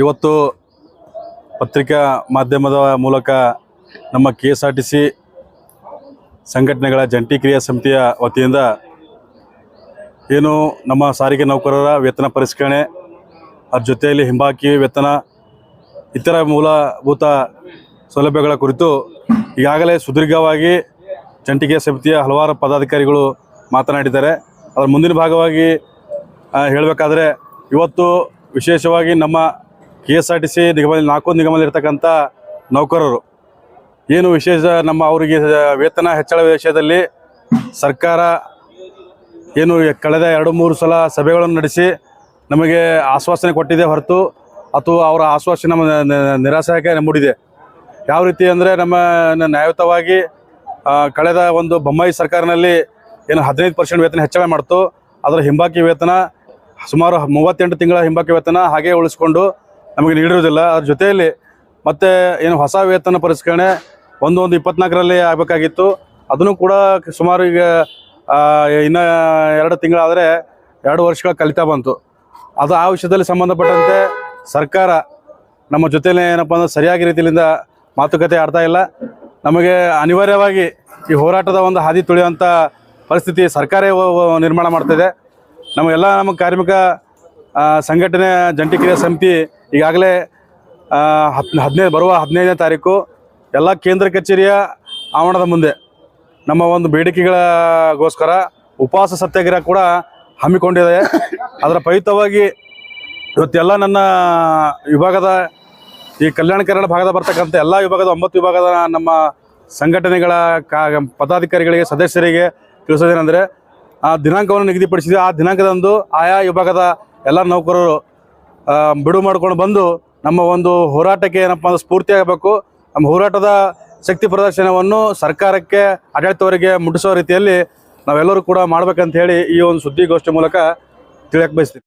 ಇವತ್ತು ಪತ್ರಿಕಾ ಮಾಧ್ಯಮದ ಮೂಲಕ ನಮ್ಮ KSRTC ಸಂಘಟನೆಗಳ ಜಂಟಿ ಕ್ರಿಯಾ ಸಮಿತಿಯ ವತಿಯಿಂದ ಏನು ನಮ್ಮ ಸಾರಿಗೆ ನೌಕರರ ವೇತನ ಪರಿಷ್ಕರಣೆ, ಅದರ ಜೊತೆಯಲ್ಲಿ ಹಿಂಬಾಕಿ ವೇತನ, ಇತರ ಮೂಲಭೂತ ಸೌಲಭ್ಯಗಳ ಕುರಿತು ಈಗಾಗಲೇ ಸುದೀರ್ಘವಾಗಿ ಜಂಟಿ ಕ್ರಿಯಾ ಸಮಿತಿಯ ಹಲವಾರು ಪದಾಧಿಕಾರಿಗಳು ಮಾತನಾಡಿದ್ದಾರೆ. ಅದರ ಮುಂದಿನ ಭಾಗವಾಗಿ ಹೇಳಬೇಕಾದ್ರೆ ಇವತ್ತು ವಿಶೇಷವಾಗಿ ನಮ್ಮ KSRTC ನಿಗಮದಲ್ಲಿ 4 ನಿಗಮದಲ್ಲಿರ್ತಕ್ಕಂಥ ನೌಕರರು ಏನು ವಿಶೇಷ ನಮ್ಮ ಅವರಿಗೆ ವೇತನ ಹೆಚ್ಚಳ ವಿಷಯದಲ್ಲಿ ಸರ್ಕಾರ ಏನು ಕಳೆದ 2-3 ಸಲ ಸಭೆಗಳನ್ನು ನಡೆಸಿ ನಮಗೆ ಆಶ್ವಾಸನೆ ಕೊಟ್ಟಿದೆ ಹೊರತು ಅಥವಾ ಅವರ ಆಶ್ವಾಸನೆ ನಿರಾಸೆಗೆ ಮೂಡಿದೆ. ಯಾವ ರೀತಿ ಅಂದರೆ ನಮ್ಮ ನ್ಯಾಯಯುತವಾಗಿ ಕಳೆದ ಒಂದು ಬೊಮ್ಮಾಯಿ ಸರ್ಕಾರನಲ್ಲಿ ಏನು 15% ವೇತನ ಹೆಚ್ಚಳ ಮಾಡ್ತು, ಅದರ ಹಿಂಬಾಕಿ ವೇತನ ಸುಮಾರು 38 ತಿಂಗಳ ಹಿಂಬಾಕಿ ವೇತನ ಹಾಗೆ ಉಳಿಸ್ಕೊಂಡು ನಮಗೆ ನೀಡಿರುವುದಿಲ್ಲ. ಅದ್ರ ಜೊತೆಯಲ್ಲಿ ಮತ್ತು ಏನು ಹೊಸ ವೇತನ ಪರಿಷ್ಕರಣೆ 1/1/24ರಲ್ಲಿ ಆಗಬೇಕಾಗಿತ್ತು, ಅದನ್ನು ಕೂಡ ಸುಮಾರು ಈಗ ಇನ್ನು 2 ತಿಂಗಳಾದರೆ 2 ವರ್ಷಗಳ ಕಲಿತಾ ಬಂತು. ಅದು ಆ ವಿಷಯದಲ್ಲಿ ಸಂಬಂಧಪಟ್ಟಂತೆ ಸರ್ಕಾರ ನಮ್ಮ ಜೊತೆಲೇ ಏನಪ್ಪ ಅಂದ್ರೆ ಸರಿಯಾಗಿ ರೀತಿಯಿಂದ ಮಾತುಕತೆ ಆಡ್ತಾ ಇಲ್ಲ. ನಮಗೆ ಅನಿವಾರ್ಯವಾಗಿ ಈ ಹೋರಾಟದ ಒಂದು ಹಾದಿ ತುಳಿಯುವಂಥ ಪರಿಸ್ಥಿತಿ ಸರ್ಕಾರ ನಿರ್ಮಾಣ ಮಾಡ್ತಿದೆ. ನಮ್ಮ ಕಾರ್ಮಿಕ ಸಂಘಟನೆ ಜಂಟಿ ಕ್ರಿಯಾ ಸಮಿತಿ ಈಗಾಗಲೇ ಬರುವ 15ನೇ ತಾರೀಕು ಎಲ್ಲ ಕೇಂದ್ರ ಕಚೇರಿಯ ಆವರಣದ ಮುಂದೆ ನಮ್ಮ ಒಂದು ಬೇಡಿಕೆಗಳಿಗೋಸ್ಕರ ಉಪವಾಸ ಸತ್ಯಾಗ್ರಹ ಕೂಡ ಹಮ್ಮಿಕೊಂಡಿದೆ. ಅದರ ಫಲಿತವಾಗಿ ಇವತ್ತೆಲ್ಲ ನನ್ನ ವಿಭಾಗದ ಈ ಕಲ್ಯಾಣ ಕರ್ನಾಟಕ ಭಾಗದ ಬರ್ತಕ್ಕಂಥ ಎಲ್ಲ ವಿಭಾಗದ 9 ವಿಭಾಗದ ನಮ್ಮ ಸಂಘಟನೆಗಳ ಪದಾಧಿಕಾರಿಗಳಿಗೆ ಸದಸ್ಯರಿಗೆ ತಿಳಿಸೋದೇನೆಂದರೆ ಆ ದಿನಾಂಕವನ್ನು ನಿಗದಿಪಡಿಸಿದೆ. ಆ ದಿನಾಂಕದಂದು ಆಯಾ ವಿಭಾಗದ ಎಲ್ಲ ನೌಕರರು ಬಿಡುವು ಮಾಡಿಕೊಂಡು ಬಂದು ನಮ್ಮ ಒಂದು ಹೋರಾಟಕ್ಕೆ ಏನಪ್ಪ ಅಂದ್ರೆ ಸ್ಫೂರ್ತಿಯಾಗಬೇಕು. ನಮ್ಮ ಹೋರಾಟದ ಶಕ್ತಿ ಪ್ರದರ್ಶನವನ್ನು ಸರ್ಕಾರಕ್ಕೆ ಆಡಳಿತವರಿಗೆ ಮುಟ್ಟಿಸೋ ರೀತಿಯಲ್ಲಿ ನಾವೆಲ್ಲರೂ ಕೂಡ ಮಾಡ್ಬೇಕಂತ ಹೇಳಿ ಈ ಒಂದು ಸುದ್ದಿಗೋಷ್ಠಿ ಮೂಲಕ ತಿಳಿಯಕ್ಕೆ ಬಯಸ್ತೀವಿ.